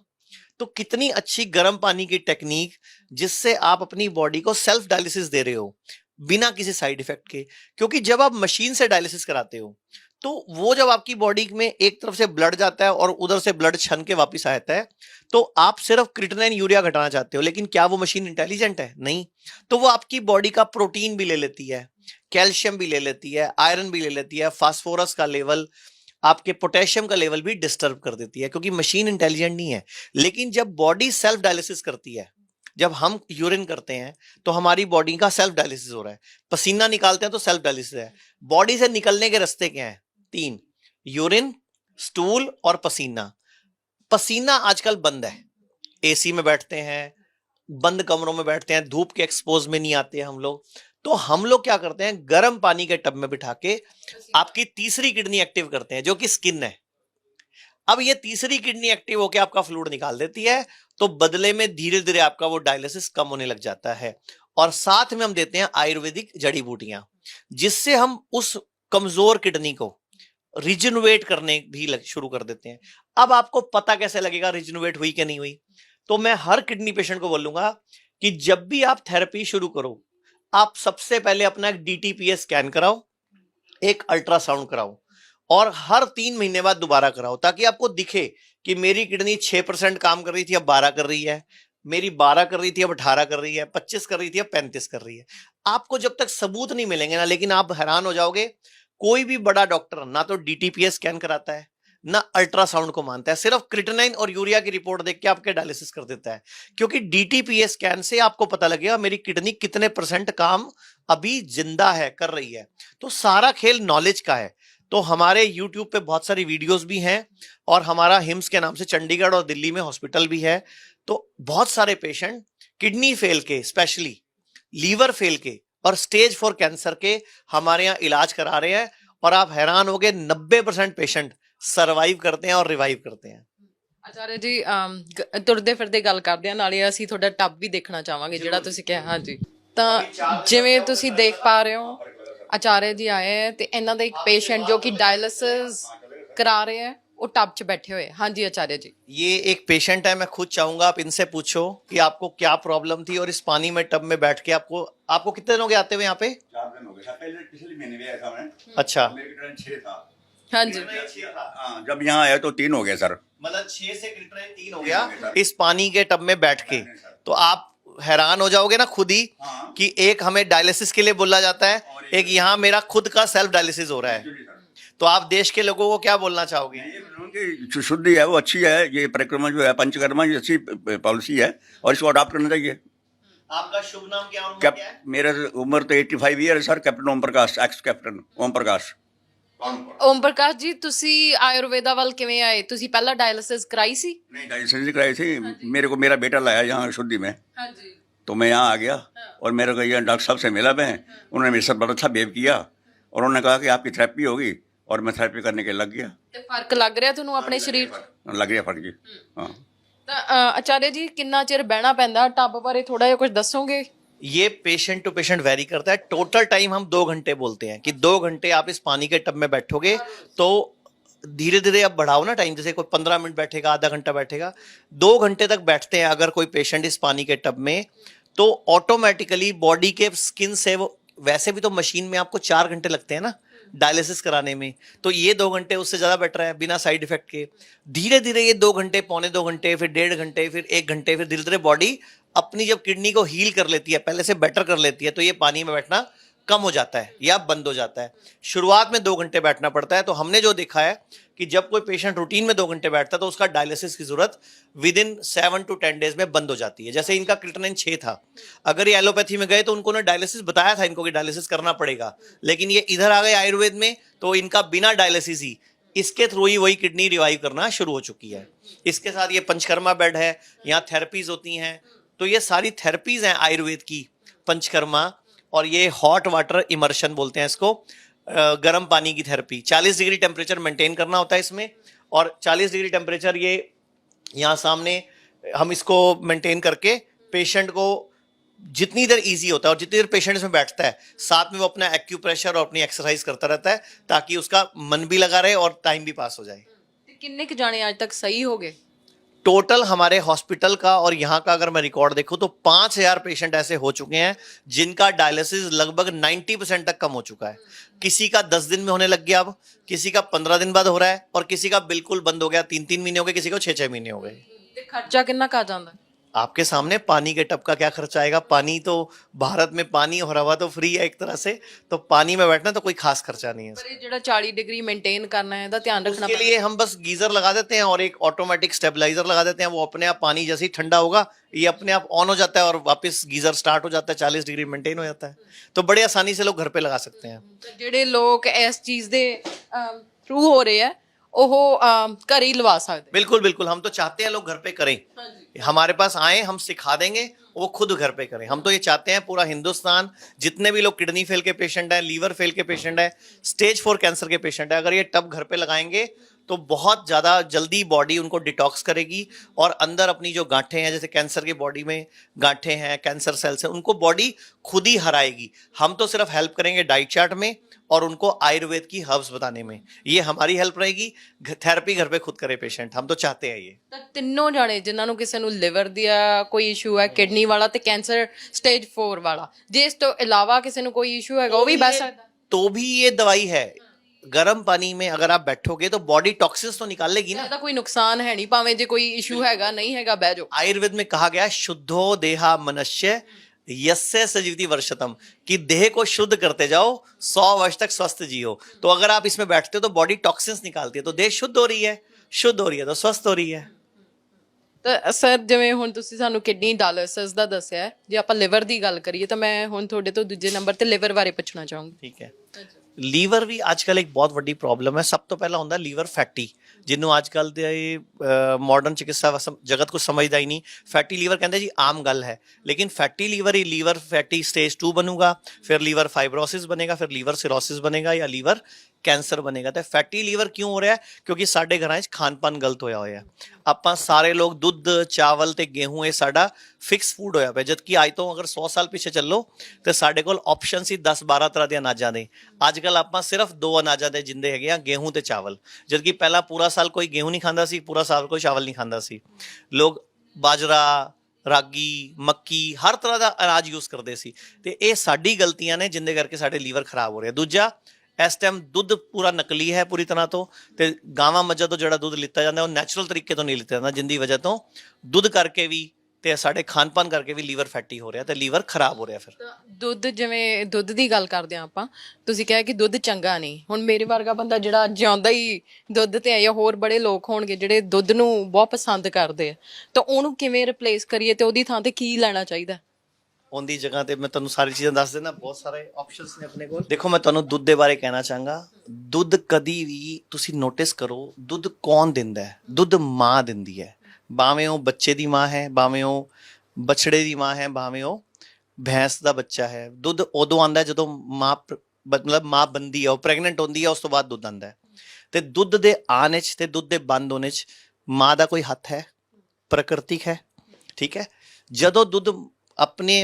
तो कितनी अच्छी गर्म पानी की टेक्निक, जिससे आप अपनी बॉडी को सेल्फ डायलिसिस दे रहे हो बिना किसी साइड इफेक्ट के। क्योंकि जब आप मशीन से डायलिसिस कराते हो, तो वो जब आपकी बॉडी में एक तरफ से ब्लड जाता है और उधर से ब्लड छन के वापस आता है, तो आप सिर्फ क्रिएटिनिन यूरिया घटाना चाहते हो, लेकिन क्या वो मशीन इंटेलिजेंट है? नहीं। तो वो आपकी बॉडी का प्रोटीन भी ले लेती है, कैल्शियम भी ले लेती है, आयरन भी ले लेती है, फास्फोरस का लेवल, आपके पोटेशियम का लेवल भी डिस्टर्ब कर देती है, क्योंकि मशीन इंटेलिजेंट नहीं है। लेकिन जब बॉडी सेल्फ डायलिसिस करती है, जब हम यूरिन करते हैं तो हमारी बॉडी का सेल्फ डायलिसिस हो रहा है, पसीना निकालते हैं तो सेल्फ डायलिसिस है। बॉडी से निकलने के रास्ते क्या हैं? 3, यूरिन, स्टूल और पसीना। पसीना आजकल बंद है, एसी में बैठते हैं, बंद कमरों में बैठते हैं, धूप के एक्सपोज में नहीं आते हैं हम लोग, तो हम लोग क्या करते हैं, गर्म पानी के टब में बिठा के आपकी तीसरी किडनी एक्टिव करते हैं, जो कि स्किन है। अब ये तीसरी किडनी एक्टिव होकर आपका फ्लूइड निकाल देती है, तो बदले में धीरे धीरे आपका वो डायलिसिस कम होने लग जाता है। और साथ में हम देते हैं आयुर्वेदिक जड़ी बूटियां, जिससे हम उस कमजोर किडनी को रिजनरेट करने भी शुरू कर देते हैं। अब आपको पता कैसे लगेगा रिजनरेट हुई कि नहीं हुई? तो मैं हर किडनी पेशेंट को बोलूंगा कि जब भी आप थेरेपी शुरू करो, आप सबसे पहले अपना एक DTPA स्कैन कराओ, एक अल्ट्रासाउंड कराओ, और हर 3 महीने बाद दोबारा कराओ, ताकि आपको दिखे कि मेरी किडनी 6% काम कर रही थी, अब 12 कर रही है, मेरी 12 कर रही थी अब 18 कर रही है, 25 कर रही थी अब 35 कर रही है। आपको जब तक सबूत नहीं मिलेंगे ना, लेकिन आप हैरान हो जाओगे, कोई भी बड़ा डॉक्टर ना तो DTPA स्कैन कराता है, ना अल्ट्रासाउंड को मानता है, सिर्फ क्रिएटिनिन और यूरिया की रिपोर्ट देख के आपके डायलिसिस कर देता है। क्योंकि DTPA स्कैन से आपको पता लगेगा मेरी किडनी कितने % काम अभी जिंदा है, कर रही है। तो सारा खेल नॉलेज का है। तो हमारे YouTube पे बहुत सारी वीडियोस भी हैं, और हमारा हिम्स के नाम से चंडीगढ़ और दिल्ली में हॉस्पिटल भी है। तो बहुत सारे पेशेंट किडनी फेल के, स्पेशली लीवर फेल के और स्टेज 4 कैंसर के हमारे यहाँ इलाज करा रहे हैं, और आप हैरान होगे 90% पेशेंट ਸਰਵਾਈਵ करते हैं और रिवाइव करते हैं। ਆਚਾਰਿਆ ਜੀ ਤੁਰਦੇ ਫਿਰਦੇ ਗੱਲ ਕਰਦੇ ਆ, ਨਾਲੇ ਅਸੀਂ ਤੁਹਾਡਾ ਟੱਬ ਵੀ ਦੇਖਣਾ ਚਾਹਾਂਗੇ ਜਿਹੜਾ ਤੁਸੀਂ ਕਿਹਾ। ਹਾਂਜੀ, ਤਾਂ ਜਿਵੇਂ ਤੁਸੀਂ ਦੇਖ ਪਾ ਰਹੇ ਹੋ, ਆਚਾਰਿਆ ਜੀ ਆਏ ਹੈ ਤੇ ਇਹਨਾਂ ਦਾ ਇੱਕ ਪੇਸ਼ੈਂਟ ਜੋ ਕਿ ਡਾਇਲਿਸਿਸ ਕਰਾ ਰਹੇ ਹੈ, वो टब च बैठे हुए। हाँ जी आचार्य जी, ये एक पेशेंट है, मैं खुद चाहूंगा आप इनसे पूछो कि आपको क्या प्रॉब्लम थी, और इस पानी में टब में बैठ के आपको कितने दिन हो गए आते हुए यहाँ पे? 4 दिन हो गए सर, पहले पिछले महीने भी आया था मैं। अच्छा, मेरे कितना 6 था। हाँ जी, हाँ, जब यहाँ आया तो 3 हो गए सर। मतलब 6 से क्रिएटिनिन 3 हो गया इस पानी के टब में बैठ के। तो आप हैरान हो जाओगे ना खुद ही कि एक हमें डायलिसिस के लिए बोला जाता है, एक यहाँ मेरा खुद का सेल्फ डायलिसिस हो रहा है। तो आप देश के लोगों को क्या बोलना चाहोगे? जो शुद्धि है वो अच्छी है, ये परिक्रमा जो है पंचकर्मा ये अच्छी पॉलिसी है और इसको अडॉप्ट करना चाहिए। आपका शुभ नाम क्या, उम्र क्या है? मेरा उम्र तो 85 ईयर है sir. Captain Om Prakash, x captain Om Prakash. Om Prakash ji, ਤੁਸੀਂ ਆਯੁਰਵੇਦਾ ਵੱਲ ਕਿਵੇਂ ਆਏ? ਤੁਸੀਂ ਪਹਿਲਾਂ ਡਾਇਲਿਸਿਸ ਕਰਾਈ ਸੀ? नहीं डायलिसिस कराई थी, मेरे को मेरा बेटा लाया यहाँ शुद्धि में, हाँ जी, तो मैं यहाँ आ गया और मेरे को यहाँ डॉक्टर साहब से मिला मैं। उन्होंने मेरे साथ बड़ा अच्छा बिहेव किया और उन्होंने कहा कि आपकी थेरेपी होगी, और मैं थेरेपी करने के लग गया। ਤੇ ਫਰਕ ਲੱਗ ਰਿਹਾ ਤੁਹਾਨੂੰ ਆਪਣੇ ਸਰੀਰ 'ਚ? लग गया फर्क जी। हाँ, ਤਾਂ ਆਚਾर्य जी ਕਿੰਨਾ ਚਿਰ ਬਹਿਣਾ ਪੈਂਦਾ ਟੱਬ ਬਾਰੇ ਥੋੜਾ ਜਿਹਾ ਕੁਝ ਦੱਸੋਗੇ? ये पेशेंट टू पेशेंट वेरी करता है। टोटल टाइम हम 2 घंटे बोलते हैं कि 2 घंटे आप इस पानी के टब में बैठोगे, तो धीरे धीरे अब बढ़ाओ ना टाइम, जैसे कोई 15 मिनट बैठेगा, आधा घंटा बैठेगा, 2 घंटे तक बैठते हैं अगर कोई पेशेंट इस पानी के टब में, तो ऑटोमेटिकली बॉडी के स्किन से वो, वैसे भी तो मशीन में आपको 4 घंटे लगते हैं ना, डायलिसिस कराने में, तो ये 2 घंटे उससे ज़्यादा बेटर है बिना साइड इफेक्ट के। धीरे धीरे ये 2 घंटे, पौने 2 घंटे, फिर 1.5 घंटे, फिर 1 घंटे, फिर धीरे धीरे बॉडी अपनी जब किडनी को हील कर लेती है, पहले से बेटर कर लेती है, तो ये पानी में बैठना कम हो जाता है या बंद हो जाता है। शुरुआत में 2 घंटे बैठना पड़ता है। तो हमने जो देखा है कि जब कोई पेशेंट रूटीन में 2 घंटे बैठता है तो उसका डायलिसिस की जरूरत विद इन 7 to 10 डेज में बंद हो जाती है। जैसे इनका क्रिएटिनिन 6 था, अगर ये एलोपैथी में गए तो उनको ने डायलिसिस बताया था इनको कि डायलिसिस करना पड़ेगा, लेकिन ये इधर आ गए आयुर्वेद में, तो इनका बिना डायलिसिस ही इसके थ्रू ही वही किडनी रिवाइव करना शुरू हो चुकी है। इसके साथ ये पंचकर्मा बेड है, यहाँ थेरेपीज होती हैं, तो ये सारी थेरेपीज हैं आयुर्वेद की, पंचकर्मा, और ये हॉट वाटर इमर्शन बोलते हैं इसको, गर्म पानी की थेरेपी। 40 डिग्री टेम्परेचर मेंटेन करना होता है इसमें, और 40 डिग्री टेम्परेचर ये यहाँ सामने हम इसको मेंटेन करके पेशेंट को जितनी देर इजी होता है और जितनी देर पेशेंट इसमें बैठता है, साथ में वो अपना एक्यूप्रेशर और अपनी एक्सरसाइज करता रहता है, ताकि उसका मन भी लगा रहे और टाइम भी पास हो जाए। किन्ने क जाने आज तक सही हो गए? टोटल हमारे हॉस्पिटल का और यहाँ का अगर मैं रिकॉर्ड देखूं तो 5000 पेशेंट ऐसे हो चुके हैं जिनका डायलिसिस लगभग 90% तक कम हो चुका है। किसी का 10 दिन में होने लग गया, अब किसी का 15 दिन बाद हो रहा है, और किसी का बिल्कुल बंद हो गया, 3-3 महीने हो गए, किसी को 6-6 महीने हो गए। ਤੇ ਖਰਚਾ ਕਿੰਨਾ ਕਾ ਜਾਂਦਾ? आपके सामने पानी के टब का क्या खर्चा आएगा? पानी तो भारत में पानी और हवा तो फ्री है एक तरह से, तो पानी में बैठना तो कोई खास खर्चा नहीं है। ਪਰ ਇਹ ਜਿਹੜਾ 40 ਡਿਗਰੀ ਮੇਨਟੇਨ ਕਰਨਾ ਹੈ ਇਹਦਾ ਧਿਆਨ ਰੱਖਣਾ उसके लिए हम बस गीजर लगा देते हैं और एक ऑटोमेटिक स्टेबलाइजर लगा देते हैं, वो अपने आप पानी जैसे ही ठंडा होगा ये अपने आप ऑन हो जाता है और वापस गीजर स्टार्ट हो जाता है, 40 डिग्री मेंटेन हो जाता है। तो बड़े आसानी से लोग घर पे लगा सकते हैं। ਜਿਹੜੇ ਲੋਕ ਇਸ ਚੀਜ਼ ਦੇ ਥਰੂ ਹੋ ਰਹੇ ਆ ਉਹ ਘਰ ਹੀ ਲਵਾ ਸਕਦੇ। बिल्कुल बिल्कुल, हम तो चाहते हैं लोग घर पे करें, हमारे पास आए, हम सिखा देंगे, वो खुद घर पे करें। हम तो ये चाहते हैं पूरा हिंदुस्तान, जितने भी लोग किडनी फेल के पेशेंट हैं, लीवर फेल के पेशेंट हैं, स्टेज 4 कैंसर के पेशेंट हैं, अगर ये टब घर पे लगाएंगे तो बहुत ज़्यादा जल्दी बॉडी उनको डिटॉक्स करेगी, और अंदर अपनी जो गांठें हैं, जैसे कैंसर की बॉडी में गांठें हैं, कैंसर सेल्स हैं, उनको बॉडी खुद ही हराएगी। हम तो सिर्फ हेल्प करेंगे डाइट चार्ट में और उनको आयुर्वेद की हर्ब्स बताने में, ये हमारी हेल्प रहेगी। थेरेपी घर पे खुद करे पेशेंट, हम तो चाहते हैं ये। ਤਾਂ ਤਿੰਨੋਂ ਜਾਣੇ ਜਿਨ੍ਹਾਂ ਨੂੰ ਕਿਸੇ ਨੂੰ ਲਿਵਰ ਦਾ ਕੋਈ ਇਸ਼ੂ ਹੈ, ਕਿਡਨੀ ਵਾਲਾ ਤੇ ਕੈਂਸਰ ਸਟੇਜ 4 ਵਾਲਾ, ਜੇ ਇਸ ਤੋਂ ਇਲਾਵਾ ਕਿਸੇ ਨੂੰ ਕੋਈ ਇਸ਼ੂ ਹੈਗਾ ਉਹ ਵੀ ਬਚ ਸਕਦਾ? तो भी ये दवाई है, गर्म पानी में अगर आप बैठोगे तो बॉडी टॉक्सिन्स तो निकाल लेगी ना। ਇਹਦਾ ਕੋਈ ਨੁਕਸਾਨ ਹੈ ਨਹੀਂ, ਭਾਵੇਂ ਜੇ ਕੋਈ ਇਸ਼ੂ ਹੈਗਾ ਨਹੀਂ ਹੈਗਾ ਬਹਿ ਜਾਓ। आयुर्वेद में कहा गया शुद्धो देहा मनुष्य यस्य सजीवति वर्षतम, कि देह को शुद्ध करते जाओ, 100 वर्ष तक स्वस्थ जियो। तो अगर आप इसमें बैठते हो तो बॉडी टॉक्सिन्स निकालती है, तो देह शुद्ध हो रही है, शुद्ध हो रही है तो स्वस्थ हो रही है। ਤਾਂ ਸਰ ਜਿਵੇਂ ਹੁਣ ਤੁਸੀਂ ਸਾਨੂੰ ਕਿਡਨੀ ਡਾਇਲਿਸਿਸ ਦਾ ਦੱਸਿਆ ਹੈ, ਜੇ ਆਪਾਂ ਲਿਵਰ ਦੀ ਗੱਲ ਕਰੀਏ ਤਾਂ ਮੈਂ ਹੁਣ ਤੁਹਾਡੇ ਤੋਂ ਦੂਜੇ ਨੰਬਰ ਤੇ ਲਿਵਰ ਬਾਰੇ ਪੁੱਛਣਾ ਚਾਹੂੰਗੀ। ठीक है, ਲੀਵਰ ਵੀ ਅੱਜ ਕੱਲ ਇੱਕ ਬਹੁਤ ਵੱਡੀ ਪ੍ਰੋਬਲਮ ਹੈ। ਸਭ ਤੋਂ ਪਹਿਲਾਂ ਹੁੰਦਾ ਲੀਵਰ ਫੈਟੀ, ਜਿਹਨੂੰ ਅੱਜ ਕੱਲ ਦੇ ਮਾਡਰਨ ਚਿਕਿਤਸਾ ਜਗਤ ਕੁਝ ਸਮਝਦਾ ਹੀ ਨਹੀਂ। ਫੈਟੀ ਲੀਵਰ ਕਹਿੰਦੇ ਜੀ ਆਮ ਗੱਲ ਹੈ, ਲੇਕਿਨ ਫੈਟੀ ਲੀਵਰ ਹੀ ਲੀਵਰ ਫੈਟੀ ਸਟੇਜ 2 ਬਣੂਗਾ, ਫਿਰ ਲੀਵਰ ਫਾਈਬਰੋਸਿਸ ਬਣੇਗਾ, ਫਿਰ ਲੀਵਰ ਸਿਰੋਸਿਸ ਬਣੇਗਾ ਜਾਂ ਲੀਵਰ ਕੈਂਸਰ ਬਣੇਗਾ। ਤੇ ਫੈਟੀ ਲੀਵਰ ਕਿਉਂ ਹੋ ਰਿਹਾ ਹੈ? ਕਿਉਂਕਿ ਸਾਡੇ ਘਰਾਂ 'ਚ ਖਾਣ ਪਾਨ ਗਲਤ ਹੋਇਆ ਹੋਇਆ। ਆਪਾਂ ਸਾਰੇ ਲੋਕ ਦੁੱਧ, ਚਾਵਲ ਤੇ ਗੇਹੂੰ ਇਹ ਸਾਡਾ ਫਿਕਸ ਫੂਡ ਹੋਇਆ ਪਿਆ, ਜਦਕਿ ਅੱਜ ਤੋਂ ਅਗਰ 100 ਸਾਲ ਪਿੱਛੇ ਚੱਲੋ ਤੇ ਸਾਡੇ ਕੋਲ ਆਪਸ਼ਨ ਸੀ 10-12 ਤਰ੍ਹਾਂ ਦੇ ਅਨਾਜਾਂ ਦੇ। ਅੱਜ ਕੱਲ ਆਪਾਂ ਸਿਰਫ 2 ਅਨਾਜਾਂ ਦੇ ਜਿੰਦੇ ਹੈਗੇ ਆ, ਗੇਹੂੰ ਤੇ ਚਾਵਲ, ਜਦਕਿ ਪਹਿਲਾਂ ਪੂਰਾ ਸਾਲ ਕੋਈ ਗੇਹੂੰ ਨਹੀਂ ਖਾਂਦਾ ਸੀ, ਪੂਰਾ ਸਾਲ ਕੋਈ ਚਾਵਲ ਨਹੀਂ ਖਾਂਦਾ ਸੀ। ਲੋਕ ਬਾਜਰਾ, ਰਾਗੀ, ਮੱਕੀ, ਹਰ ਤਰ੍ਹਾਂ ਦਾ ਅਨਾਜ ਯੂਜ਼ ਕਰਦੇ ਸੀ। ਤੇ ਇਹ ਸਾਡੀ ਗਲਤੀਆਂ ਨੇ ਜਿੰਦੇ ਕਰਕੇ ਸਾਡੇ ਲੀਵਰ ਖਰਾਬ ਹੋ ਰਿਹਾ। ਦੂਜਾ, ਇਸ ਟਾਈਮ ਦੁੱਧ ਪੂਰਾ ਨਕਲੀ ਹੈ ਪੂਰੀ ਤਰ੍ਹਾਂ ਤੋਂ, ਤੇ ਗਾਵਾਂ ਮੱਝਾਂ ਤੋਂ ਜਿਹੜਾ ਦੁੱਧ ਲਿੱਤਾ ਜਾਂਦਾ ਉਹ ਨੈਚੁਰਲ ਤਰੀਕੇ ਤੋਂ ਨਹੀਂ ਲਿੱਤਾ ਜਾਂਦਾ, ਜਿੰਦੀ ਵਜ੍ਹਾ ਤੋਂ ਦੁੱਧ ਕਰਕੇ ਵੀ ਤੇ ਸਾਡੇ ਖਾਣ ਪਾਨ ਕਰਕੇ ਵੀ ਲੀਵਰ ਫੈਟੀ ਹੋ ਰਿਹਾ ਤੇ ਲੀਵਰ ਖਰਾਬ ਹੋ ਰਿਹਾ। ਫਿਰ ਦੁੱਧ, ਜਿਵੇਂ ਦੁੱਧ ਦੀ ਗੱਲ ਕਰਦੇ ਆ ਆਪਾਂ, ਤੁਸੀਂ ਕਿਹਾ ਕਿ ਦੁੱਧ ਚੰਗਾ ਨਹੀਂ। ਹੁਣ ਮੇਰੇ ਵਰਗਾ ਬੰਦਾ ਜਿਹੜਾ ਜਿਉਂਦਾ ਹੀ ਦੁੱਧ ਤੇ ਆਇਆ, ਹੋਰ ਬੜੇ ਲੋਕ ਹੋਣਗੇ ਜਿਹੜੇ ਦੁੱਧ ਨੂੰ ਬਹੁਤ ਪਸੰਦ ਕਰਦੇ ਆ, ਤਾਂ ਉਹਨੂੰ ਕਿਵੇਂ ਰਿਪਲੇਸ ਕਰੀਏ ਤੇ ਉਹਦੀ ਥਾਂ ਤੇ ਕੀ ਲੈਣਾ ਚਾਹੀਦਾ? ਉਹਦੀ ਜਗ੍ਹਾ ਤੇ ਮੈਂ ਤੁਹਾਨੂੰ ਸਾਰੀ ਚੀਜ਼ਾਂ ਦੱਸ ਦੇਣਾ, ਬਹੁਤ ਸਾਰੇ ਆਪਸ਼ਨਸ ਨੇ ਆਪਣੇ ਕੋਲ। ਦੇਖੋ, ਮੈਂ ਤੁਹਾਨੂੰ ਦੁੱਧ ਦੇ ਬਾਰੇ ਕਹਿਣਾ ਚਾਹਾਂਗਾ, ਦੁੱਧ ਕਦੀ ਵੀ ਤੁਸੀਂ ਨੋਟਿਸ ਕਰੋ, ਦੁੱਧ ਕੌਣ ਦਿੰਦਾ ਹੈ? ਦੁੱਧ ਮਾਂ ਦਿੰਦੀ ਹੈ, ਭਾਵੇਂ ਉਹ ਬੱਚੇ ਦੀ ਮਾਂ ਹੈ, ਭਾਵੇਂ ਉਹ ਬਛੜੇ ਦੀ ਮਾਂ ਹੈ, ਭਾਵੇਂ ਉਹ ਭੈਂਸ ਦਾ ਬੱਚਾ ਹੈ। ਦੁੱਧ ਉਦੋਂ ਆਉਂਦਾ ਜਦੋਂ ਮਾਂ ਮਤਲਬ ਮਾਂ ਬੰਦੀ ਹੈ, ਉਹ ਪ੍ਰੈਗਨੈਂਟ ਹੁੰਦੀ ਹੈ, ਉਸ ਤੋਂ ਬਾਅਦ ਦੁੱਧ ਆਉਂਦਾ ਹੈ। ਤੇ ਦੁੱਧ ਦੇ ਆਉਣ 'ਚ ਤੇ ਦੁੱਧ ਦੇ ਬੰਦ ਹੋਣੇ 'ਚ ਮਾਂ ਦਾ ਕੋਈ ਹੱਥ ਹੈ? ਪ੍ਰਕਿਰਤਿਕ ਹੈ, ਠੀਕ ਹੈ। ਜਦੋਂ ਦੁੱਧ ਆਪਣੇ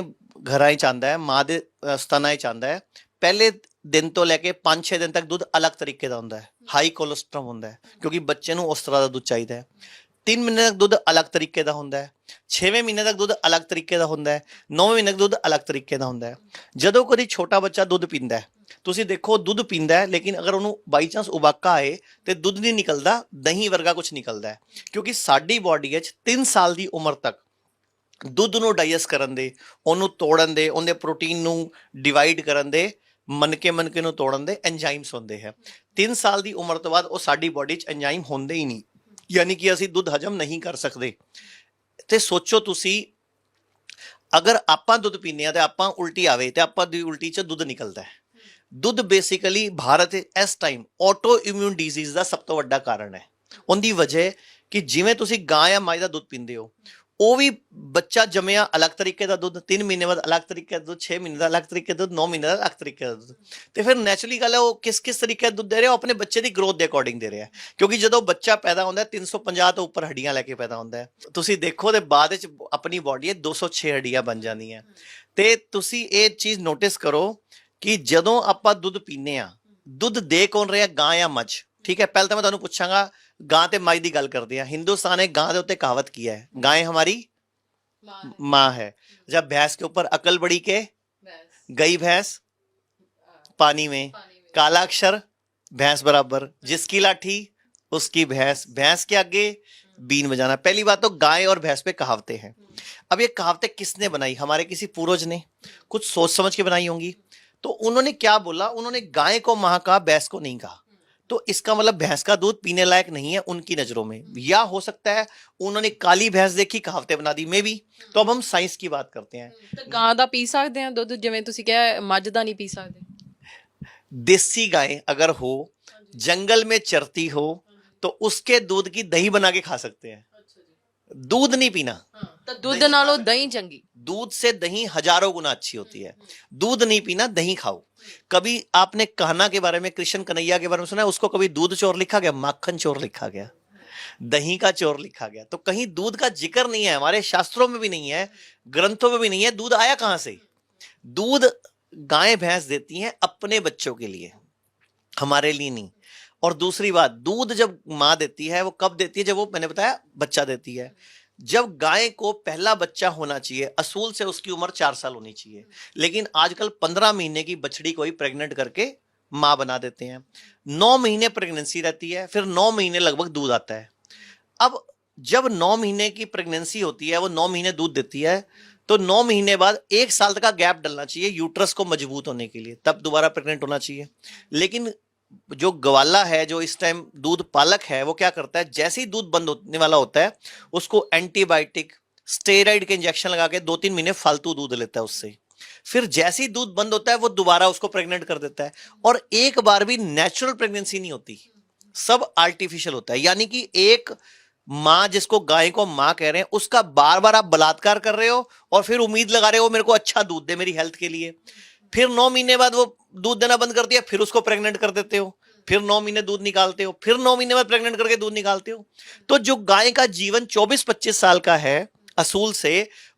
ਘਰਾਂ 'ਚ ਆਉਂਦਾ ਹੈ, ਮਾਂ ਦੇ ਸਤਨਾਂ 'ਚ ਆਉਂਦਾ ਹੈ, ਪਹਿਲੇ ਦਿਨ ਤੋਂ ਲੈ ਕੇ 5-6 ਦਿਨ ਤੱਕ ਦੁੱਧ ਅਲੱਗ ਤਰੀਕੇ ਦਾ ਹੁੰਦਾ ਹੈ, ਹਾਈ ਕੋਲੇਸਟ੍ਰੋਲ ਹੁੰਦਾ ਹੈ, ਕਿਉਂਕਿ ਬੱਚੇ ਨੂੰ ਉਸ ਤਰ੍ਹਾਂ ਦਾ ਦੁੱਧ ਚਾਹੀਦਾ ਹੈ। 3 ਮਹੀਨੇ ਤੱਕ ਦੁੱਧ ਅਲੱਗ ਤਰੀਕੇ ਦਾ ਹੁੰਦਾ ਹੈ, 6ਵੇਂ ਮਹੀਨੇ ਤੱਕ ਦੁੱਧ ਅਲੱਗ ਤਰੀਕੇ ਦਾ ਹੁੰਦਾ ਹੈ, 9ਵੇਂ ਮਹੀਨੇ ਤੱਕ ਦੁੱਧ ਅਲੱਗ ਤਰੀਕੇ ਦਾ ਹੁੰਦਾ ਹੈ। ਜਦੋਂ ਕੋਈ ਛੋਟਾ ਬੱਚਾ ਦੁੱਧ ਪੀਂਦਾ ਹੈ ਤੁਸੀਂ ਦੇਖੋ ਦੁੱਧ ਪੀਂਦਾ ਹੈ, ਲੇਕਿਨ ਅਗਰ ਉਹਨੂੰ ਬਾਈ ਚਾਂਸ ਉਬਾਕਾ ਆਏ ਤੇ ਦੁੱਧ ਨਹੀਂ ਨਿਕਲਦਾ, ਦਹੀਂ ਵਰਗਾ ਕੁਝ ਨਿਕਲਦਾ ਹੈ। ਕਿਉਂਕਿ ਸਾਡੀ ਬਾਡੀ ਵਿੱਚ 3 ਸਾਲ ਦੀ ਉਮਰ ਤੱਕ ਦੁੱਧ ਨੂੰ ਡਾਈਜੈਸਟ ਕਰਨ ਦੇ, ਉਹਨੂੰ ਤੋੜਨ ਦੇ, ਉਹਦੇ ਪ੍ਰੋਟੀਨ ਨੂੰ ਡਿਵਾਈਡ ਕਰਨ ਦੇ, ਮਨਕੇ ਨੂੰ ਤੋੜਨ ਦੇ ਐਂਜ਼ਾਈਮਸ ਹੁੰਦੇ ਹੈ। 3 ਸਾਲ ਦੀ ਉਮਰ ਤੋਂ ਬਾਅਦ ਉਹ ਸਾਡੀ ਬਾਡੀ 'ਚ ਐਂਜ਼ਾਈਮ ਹੁੰਦੇ ਹੀ ਨਹੀਂ, ਯਾਨੀ ਕਿ ਅਸੀਂ ਦੁੱਧ ਹਜਮ ਨਹੀਂ ਕਰ ਸਕਦੇ। ਤੇ ਸੋਚੋ ਤੁਸੀਂ, ਅਗਰ ਆਪਾਂ ਦੁੱਧ ਪੀਂਦੇ ਆ ਤੇ ਆਪਾਂ ਉਲਟੀ ਆਵੇ ਤੇ ਆਪਾਂ ਦੀ ਉਲਟੀ 'ਚ ਦੁੱਧ ਨਿਕਲਦਾ ਹੈ। ਦੁੱਧ ਬੇਸਿਕਲੀ ਭਾਰਤ ਇਸ ਟਾਈਮ ਆਟੋ ਇਮਿਊਨ ਡਿਜ਼ੀਜ਼ ਦਾ ਸਭ ਤੋਂ ਵੱਡਾ ਕਾਰਨ ਹੈ। ਉਹਦੀ ਵਜ੍ਹਾ ਕਿ ਜਿਵੇਂ ਤੁਸੀਂ ਗਾਂ ਜਾਂ ਮੱਝ ਦਾ ਦੁੱਧ ਪੀਂਦੇ ਹੋ, ਉਹ ਵੀ ਬੱਚਾ ਜੰਮਿਆ ਅਲੱਗ ਤਰੀਕੇ ਦਾ ਦੁੱਧ, 3 ਮਹੀਨੇ ਬਾਅਦ ਅਲੱਗ ਤਰੀਕੇ ਦਾ ਦੁੱਧ, 6 ਮਹੀਨੇ ਦਾ ਅਲੱਗ ਤਰੀਕੇ ਦਾ ਦੁੱਧ, 9 ਮਹੀਨੇ ਦਾ ਅਲੱਗ ਤਰੀਕੇ ਦਾ ਦੁੱਧ। ਤੇ ਫਿਰ ਨੈਚੁਰਲੀ ਗੱਲ ਹੈ ਉਹ ਕਿਸ ਤਰੀਕੇ ਦਾ ਦੁੱਧ ਦੇ ਰਿਹਾ, ਉਹ ਆਪਣੇ ਬੱਚੇ ਦੀ ਗਰੋਥ ਦੇ ਅਕੋਰਡਿੰਗ ਦੇ ਰਿਹਾ। ਕਿਉਂਕਿ ਜਦੋਂ ਬੱਚਾ ਪੈਦਾ ਹੁੰਦਾ 350 ਤੋਂ ਉੱਪਰ ਹੱਡੀਆਂ ਲੈ ਕੇ ਪੈਦਾ ਹੁੰਦਾ ਹੈ। ਤੁਸੀਂ ਦੇਖੋ ਤੇ ਬਾਅਦ ਵਿੱਚ ਆਪਣੀ ਬਾਡੀ 206 ਹੱਡੀਆਂ ਬਣ ਜਾਂਦੀਆਂ। ਤੇ ਤੁਸੀਂ ਇਹ ਚੀਜ਼ ਨੋਟਿਸ ਕਰੋ ਕਿ ਜਦੋਂ ਆਪਾਂ ਦੁੱਧ ਪੀਂਦੇ ਆ, ਦੁੱਧ ਦੇ ਕੌਣ ਰਿਹਾ, ਗਾਂ ਜਾਂ ਮੱਝ? ਠੀਕ ਹੈ, ਪਹਿਲਾਂ ਤਾਂ ਮੈਂ ਤੁਹਾਨੂੰ ਪੁੱਛਾਂਗਾ ਗਾਂ ਤੇ ਮੱਝ ਦੀ ਗੱਲ ਕਰਦੇ ਆ। हिंदुस्तान ने गां के उत्ते कहावत किया है, गाय हमारी माँ है। जब भैंस के ऊपर अकल बड़ी के गई भैंस पानी में, काला अक्षर भैंस बराबर, जिसकी लाठी उसकी भैंस, भैंस के आगे बीन बजाना। पहली बात तो गाय और भैंस पे कहावतें हैं। अब ये कहावतें किसने बनाई? हमारे किसी पूर्वज ने कुछ सोच समझ के बनाई होंगी। तो उन्होंने क्या बोला, उन्होंने गाय को माँ कहा, भैंस को नहीं कहा। तो इसका मतलब भैंस का दूध पीने लायक नहीं है उनकी नजरों में, या हो सकता है उन्होंने काली भैंस देखी कहावतें बना दी, मे भी। तो अब हम साइंस की बात करते हैं। ਤੇ ਗਾਂ ਦਾ ਪੀ ਸਕਦੇ ਆ ਦੁੱਧ, ਜਿਵੇਂ ਤੁਸੀਂ ਕਿਹਾ ਮੱਝ ਦਾ ਨਹੀਂ ਪੀ ਸਕਦੇ? देसी गाय अगर हो, जंगल में चरती हो, तो उसके दूध की दही बना के खा सकते हैं। दूध नहीं पीना, ਤਾਂ ਦੁੱਧ ਨਾਲੋਂ ਦਹੀਂ ਚੰਗੀ? दूध से दही हजारों गुना अच्छी होती है। दूध नहीं पीना, दही खाओ। कभी आपने कान्हा के बारे में, कृष्ण कन्हैया के बारे में सुना है? उसको कभी दूध चोर लिखा गया? माखन चोर लिखा गया, दही का चोर लिखा गया। तो कहीं दूध का जिक्र नहीं है, हमारे शास्त्रों में भी नहीं है, ग्रंथों में भी नहीं है। दूध आया कहां से? दूध गाय भैंस देती हैं अपने बच्चों के लिए, हमारे लिए नहीं। और दूसरी बात, दूध जब माँ देती है वो कब देती है? जब वो, मैंने बताया, बच्चा देती है। जब गाय को पहला बच्चा होना चाहिए, असूल से उसकी उम्र 4 साल होनी चाहिए, लेकिन आजकल 15 महीने की बछड़ी को ही प्रेग्नेंट करके माँ बना देते हैं। 9 महीने प्रेगनेंसी रहती है, फिर 9 महीने लगभग दूध आता है। अब जब 9 महीने की प्रेगनेंसी होती है, वो 9 महीने दूध देती है, तो 9 महीने बाद 1 साल तक का गैप डलना चाहिए यूट्रस को मजबूत होने के लिए, तब दोबारा प्रेग्नेंट होना चाहिए। लेकिन जो गवाला है, जो इस टाइम दूध पालक है, वो क्या करता है, जैसे ही दूध बंद होने वाला होता है उसको एंटीबायोटिक, स्टेरॉइड के इंजेक्शन लगा के 2-3 महीने फालतू दूध लेता है उससे। फिर जैसे ही दूध बंद होता है वो दोबारा उसको प्रेग्नेंट कर देता है। और एक बार भी नेचुरल प्रेगनेंसी नहीं होती, सब आर्टिफिशियल होता है। यानी कि एक माँ, जिसको गाय को माँ कह रहे हैं, उसका बार बार आप बलात्कार कर रहे हो और फिर उम्मीद लगा रहे हो मेरे को अच्छा दूध दे मेरी हेल्थ के लिए। फिर 9 महीने बाद वो दूध देना बंद कर दिया, फिर उसको प्रेग्नेंट कर देते हो, फिर 9 महीने दूध निकालते हो, फिर 9 महीने बाद प्रेग्नेंट करके दूध निकालते हो। तो जो गाय का जीवन 24-25 साल का है असूल से,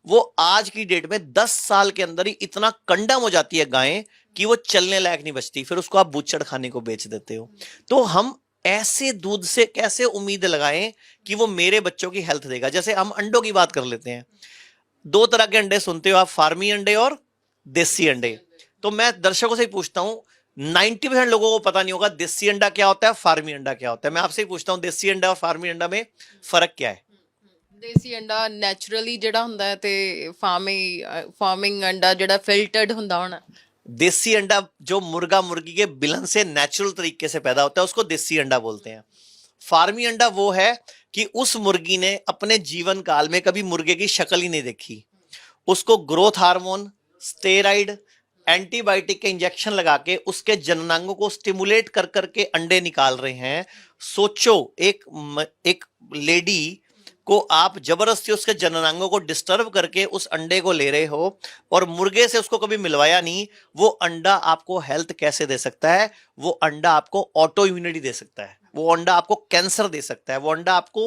वो आज की डेट में 10 साल के अंदर ही इतना कंडम हो जाती है गाय कि वो चलने लायक नहीं बचती। फिर उसको आप बूचड़ खाने को बेच देते हो। तो हम ऐसे दूध से कैसे उम्मीद लगाएं कि वो मेरे बच्चों की हेल्थ देगा? जैसे हम अंडों की बात कर लेते हैं, 2 तरह के अंडे सुनते हो आप, फार्मी अंडे और देसी अंडे। तो मैं दर्शकों से ही पूछता हूं, 90% लोगों को पता नहीं होगा देसी अंडा क्या होता है, फार्मी अंडा क्या होता है। मैं आपसे ही पूछता हूं, देसी अंडा और फार्मी अंडा में फर्क क्या है? ਦੇਸੀ ਅੰਡਾ ਨੈਚੁਰਲੀ ਜਿਹੜਾ ਹੁੰਦਾ ਹੈ ਤੇ ਫਾਰਮਿੰਗ ਅੰਡਾ ਜਿਹੜਾ ਫਿਲਟਰਡ ਹੁੰਦਾ ਹੋਣਾ। देसी अंडा जो मुर्गा मुर्गी के बिलन से नेचुरल तरीके से पैदा होता है उसको देसी अंडा बोलते हैं। फार्मी अंडा वो है कि उस मुर्गी ने अपने जीवन काल में कभी मुर्गे की शक्ल ही नहीं देखी, उसको ग्रोथ हार्मोन, स्टेरॉइड, एंटीबायोटिक के इंजेक्शन लगा के उसके जननांगों को स्टिमुलेट कर करके अंडे निकाल रहे हैं। सोचो, एक लेडी को आप जबरदस्ती उसके जननांगों को डिस्टर्ब करके उस अंडे को ले रहे हो और मुर्गे से उसको कभी मिलवाया नहीं, वो अंडा आपको हेल्थ कैसे दे सकता है? वो अंडा आपको ऑटो इम्यूनिटी दे सकता है, वो अंडा आपको कैंसर दे सकता है, वो अंडा आपको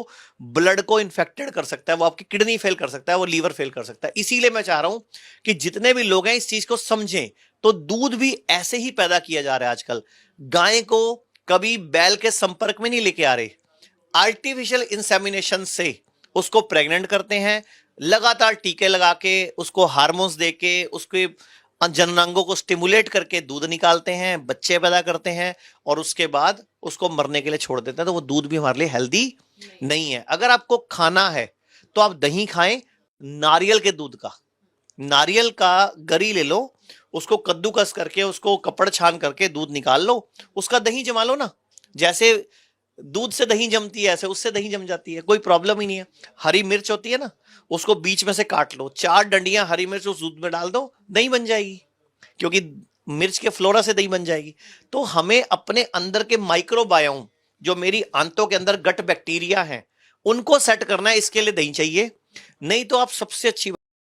ब्लड को इन्फेक्टेड कर सकता है, वो आपकी किडनी फेल कर सकता है, वो लीवर फेल कर सकता है। इसीलिए मैं चाह रहा हूं कि जितने भी लोग हैं इस चीज को समझें। तो दूध भी ऐसे ही पैदा किया जा रहा है आजकल। गाय को कभी बैल के संपर्क में नहीं लेके आ रहे, आर्टिफिशियल इंसेमिनेशन से उसको प्रेग्नेंट करते हैं, लगातार टीके लगा के, उसको हार्मोन्स दे के, उसके जननांगों को स्टिमुलेट करके दूध निकालते हैं, बच्चे पैदा करते हैं और उसके बाद उसको मरने के लिए छोड़ देते हैं, तो वो दूध भी हमारे लिए हेल्दी नहीं है। अगर आपको खाना है तो आप दही खाएं नारियल के दूध का। नारियल का गरी ले लो, उसको कद्दूकस करके उसको कपड़ छान करके दूध निकाल लो, उसका दही जमा लो ना। जैसे दूध से दही जमती है ऐसे उससे दही जम जाती है, कोई प्रॉब्लम ही नहीं है। हरी मिर्च होती है ना, उसको बीच में से काट लो, 4 डंडियां हरी मिर्च उस दूध में डाल दो, दही बन जाएगी, क्योंकि मिर्च के फ्लोरा से दही बन जाएगी। तो हमें अपने अंदर के माइक्रोबायोम, जो मेरी आंतों के अंदर गट बैक्टीरिया हैं, उनको सेट करना है, इसके लिए दही चाहिए। नहीं तो आप सबसे अच्छी